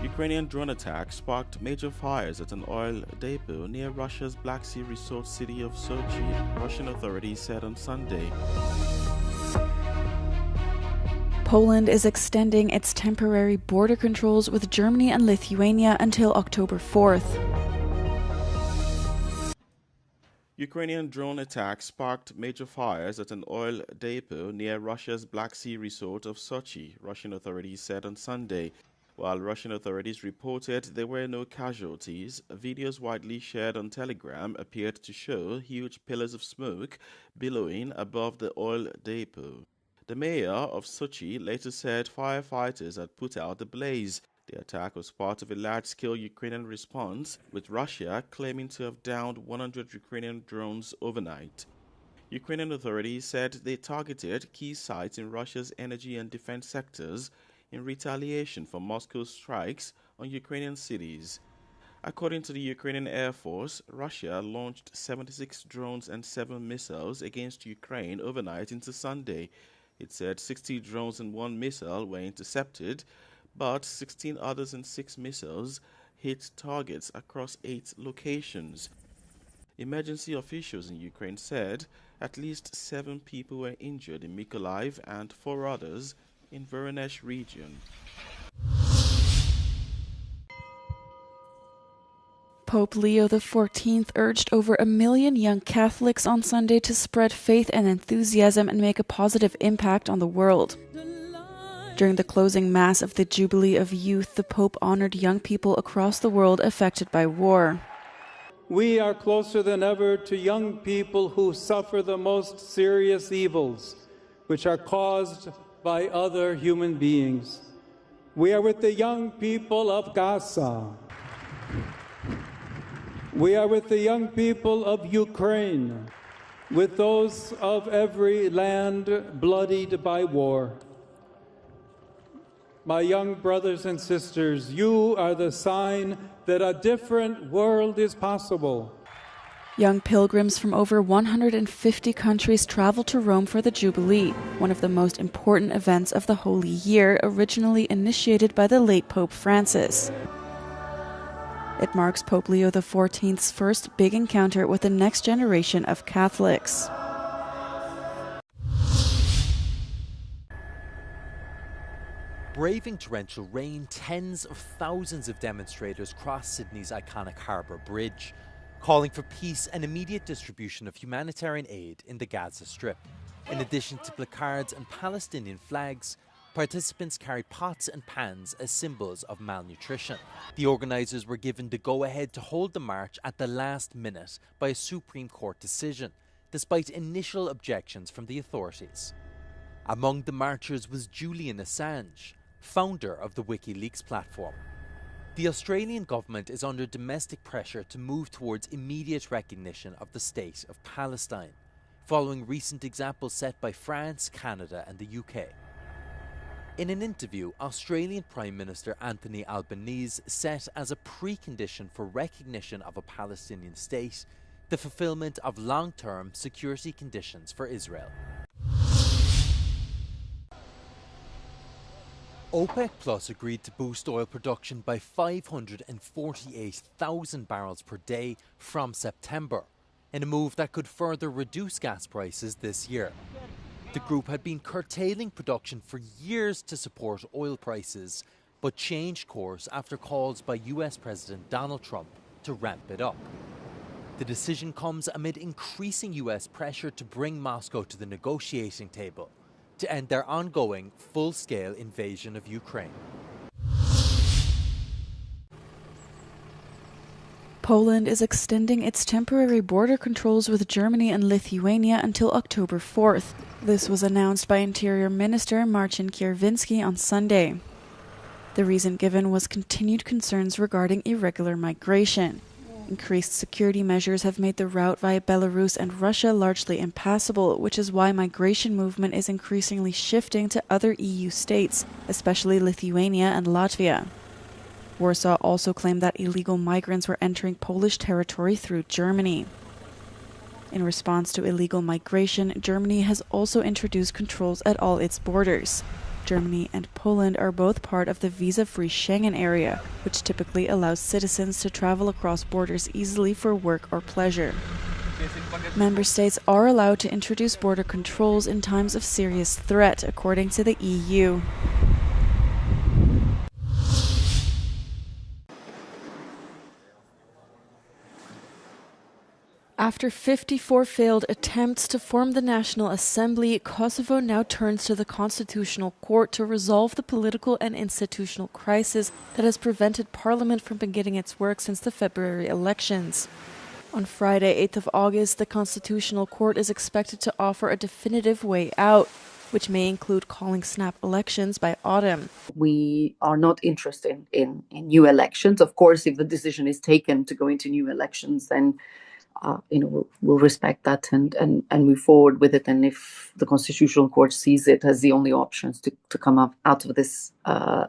Ukrainian drone attack sparked major fires at an oil depot near Russia's Black Sea resort city of Sochi, Russian authorities said on Sunday. Poland is extending its temporary border controls with Germany and Lithuania until October 4th. Ukrainian drone attack sparked major fires at an oil depot near Russia's Black Sea resort of Sochi, Russian authorities said on Sunday. While Russian authorities reported there were no casualties, videos widely shared on Telegram appeared to show huge pillars of smoke billowing above the oil depot. The mayor of Sochi later said firefighters had put out the blaze. The attack was part of a large-scale Ukrainian response, with Russia claiming to have downed 100 Ukrainian drones overnight. Ukrainian authorities said they targeted key sites in Russia's energy and defense sectors in retaliation for Moscow's strikes on Ukrainian cities. According to the Ukrainian Air Force, Russia launched 76 drones and 7 missiles against Ukraine overnight into Sunday. It said 60 drones and 1 missile were intercepted, but 16 others and 6 missiles hit targets across 8 locations. Emergency officials in Ukraine said at least 7 people were injured in Mykolaiv and 4 others in Voronezh region. Pope Leo XIV urged over 1 million young Catholics on Sunday to spread faith and enthusiasm and make a positive impact on the world. During the closing Mass of the Jubilee of Youth, the Pope honored young people across the world affected by war. We are closer than ever to young people who suffer the most serious evils, which are caused by other human beings. We are with the young people of Gaza. We are with the young people of Ukraine, with those of every land bloodied by war. My young brothers and sisters, you are the sign that a different world is possible. Young pilgrims from over 150 countries travel to Rome for the Jubilee, one of the most important events of the Holy Year, originally initiated by the late Pope Francis. It marks Pope Leo XIV's first big encounter with the next generation of Catholics. Braving torrential rain, tens of thousands of demonstrators crossed Sydney's iconic Harbour Bridge, calling for peace and immediate distribution of humanitarian aid in the Gaza Strip. In addition to placards and Palestinian flags, participants carried pots and pans as symbols of malnutrition. The organisers were given the go-ahead to hold the march at the last minute by a Supreme Court decision, despite initial objections from the authorities. Among the marchers was Julian Assange, founder of the WikiLeaks platform. The Australian government is under domestic pressure to move towards immediate recognition of the state of Palestine, following recent examples set by France, Canada and the UK. In an interview, Australian Prime Minister Anthony Albanese set as a precondition for recognition of a Palestinian state the fulfilment of long-term security conditions for Israel. OPEC Plus agreed to boost oil production by 548,000 barrels per day from September, in a move that could further reduce gas prices this year. The group had been curtailing production for years to support oil prices, but changed course after calls by US President Donald Trump to ramp it up. The decision comes amid increasing US pressure to bring Moscow to the negotiating table to end their ongoing full-scale invasion of Ukraine. Poland is extending its temporary border controls with Germany and Lithuania until October 4th. This was announced by Interior Minister Marcin Kierwiński on Sunday. The reason given was continued concerns regarding irregular migration. Increased security measures have made the route via Belarus and Russia largely impassable, which is why migration movement is increasingly shifting to other EU states, especially Lithuania and Latvia. Warsaw also claimed that illegal migrants were entering Polish territory through Germany. In response to illegal migration, Germany has also introduced controls at all its borders. Germany and Poland are both part of the visa-free Schengen area, which typically allows citizens to travel across borders easily for work or pleasure. Member states are allowed to introduce border controls in times of serious threat, according to the EU. After 54 failed attempts to form the National Assembly, Kosovo now turns to the Constitutional Court to resolve the political and institutional crisis that has prevented Parliament from beginning its work since the February elections. On Friday, 8th of August, the Constitutional Court is expected to offer a definitive way out, which may include calling snap elections by autumn. We are not interested in new elections. Of course, if the decision is taken to go into new elections, then we'll respect that and move forward with it. And if the Constitutional Court sees it as the only options to come up out of this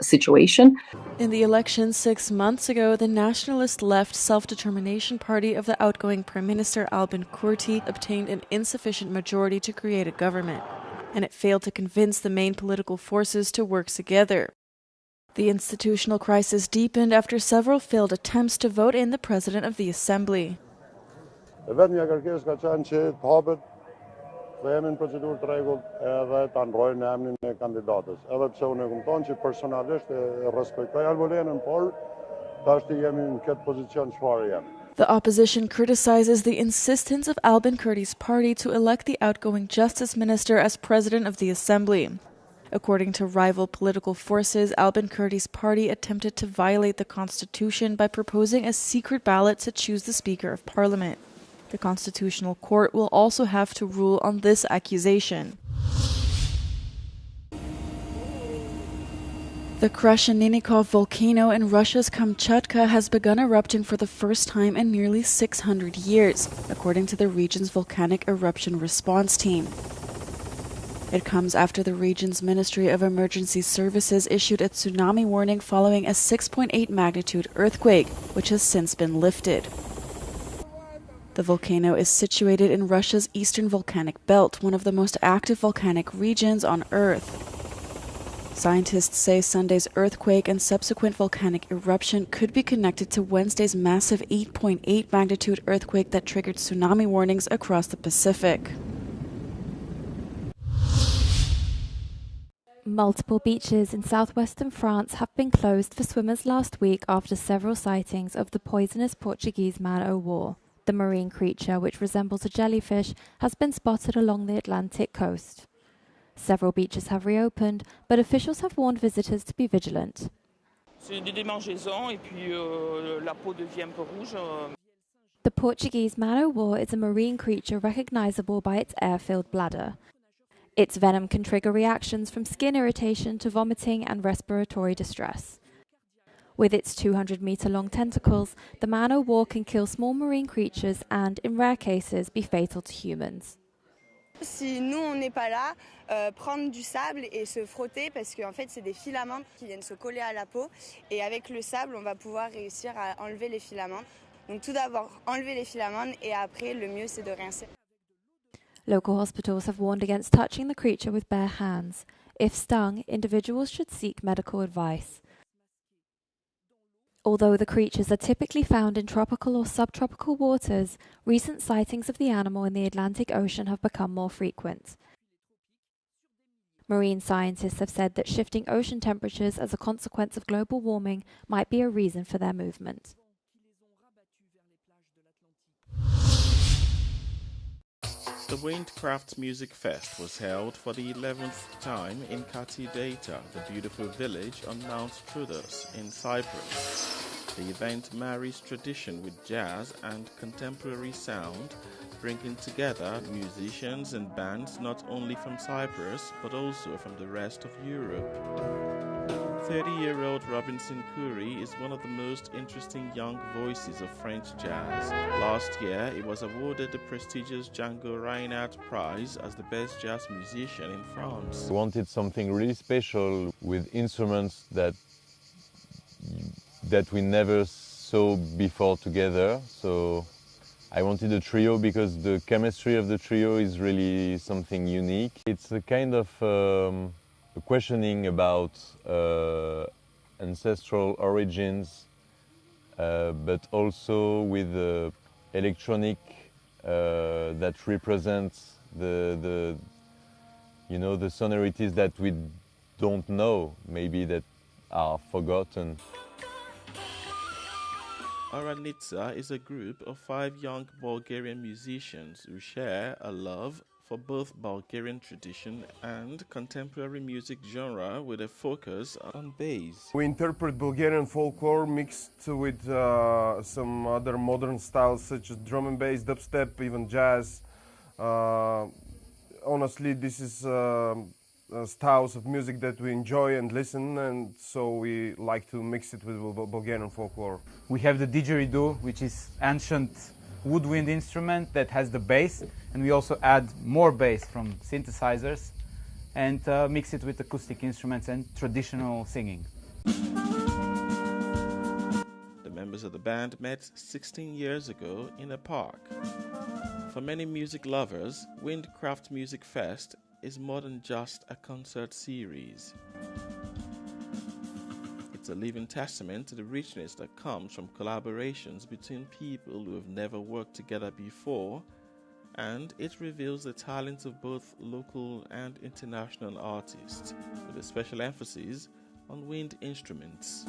situation. In the election 6 months ago, the nationalist left Self-Determination Party of the outgoing Prime Minister Albin Kurti obtained an insufficient majority to create a government, and it failed to convince the main political forces to work together. The institutional crisis deepened after several failed attempts to vote in the President of the Assembly. Vetëm një kërkesë ka qenë që të hapet dhe jemi në procedurë të rregullt edhe ta ndrojnë emrin e kandidatës. Edhe pse unë e kupton që personalisht e respektoj Albolenën, por tash jemi në këtë pozicion çfarë jemi. The opposition criticizes the insistence of Albin Kurti's party to elect the outgoing justice minister as president of the assembly. According to rival political forces, Albin Kurti's party attempted to violate the constitution by proposing a secret ballot to choose the Speaker of Parliament. The Constitutional Court will also have to rule on this accusation. The Krasheninnikov volcano in Russia's Kamchatka has begun erupting for the first time in nearly 600 years, according to the region's volcanic eruption response team. It comes after the region's Ministry of Emergency Services issued a tsunami warning following a 6.8 magnitude earthquake, which has since been lifted. The volcano is situated in Russia's eastern volcanic belt, one of the most active volcanic regions on Earth. Scientists say Sunday's earthquake and subsequent volcanic eruption could be connected to Wednesday's massive 8.8 magnitude earthquake that triggered tsunami warnings across the Pacific. Multiple beaches in southwestern France have been closed for swimmers last week after several sightings of the poisonous Portuguese man-o'-war. The marine creature, which resembles a jellyfish, has been spotted along the Atlantic coast. Several beaches have reopened, but officials have warned visitors to be vigilant. The Portuguese man-o'-war is a marine creature recognizable by its air-filled bladder. Its venom can trigger reactions from skin irritation to vomiting and respiratory distress. With its 200-meter-long tentacles, the man-o'-war can kill small marine creatures and, in rare cases, be fatal to humans. Si nous on n'est pas là, prendre du sable et se frotter parce qu'en fait c'est des filaments qui viennent se coller à la peau et avec le sable on va pouvoir réussir à enlever les filaments. Donc tout d'abord enlever les filaments et après le mieux c'est de rincer. Local hospitals have warned against touching the creature with bare hands. If stung, individuals should seek medical advice. Although the creatures are typically found in tropical or subtropical waters, recent sightings of the animal in the Atlantic Ocean have become more frequent. Marine scientists have said that shifting ocean temperatures as a consequence of global warming might be a reason for their movement. The Windcraft Music Fest was held for the 11th time in Katidata, the beautiful village on Mount Troodos in Cyprus. The event marries tradition with jazz and contemporary sound, bringing together musicians and bands not only from Cyprus but also from the rest of Europe. 30-year-old Robinson Curry is one of the most interesting young voices of French jazz. Last year, he was awarded the prestigious Django Reinhardt Prize as the best jazz musician in France. I wanted something really special with instruments that we never saw before together. So I wanted a trio because the chemistry of the trio is really something unique. It's a kind of questioning about ancestral origins, but also with electronic that represents the sonorities that we don't know, maybe that are forgotten. Oranica is a group of 5 young Bulgarian musicians who share a love for both Bulgarian tradition and contemporary music genre with a focus on bass. We interpret Bulgarian folklore mixed with some other modern styles such as drum and bass, dubstep, even jazz. Honestly, this is styles of music that we enjoy and listen, and so we like to mix it with Bulgarian folklore. We have the didgeridoo, which is ancient woodwind instrument that has the bass, and we also add more bass from synthesizers and mix it with acoustic instruments and traditional singing. The members of the band met 16 years ago in a park. For many music lovers, Windcraft Music Fest is more than just a concert series. It's a living testament to the richness that comes from collaborations between people who have never worked together before, and it reveals the talents of both local and international artists, with a special emphasis on wind instruments.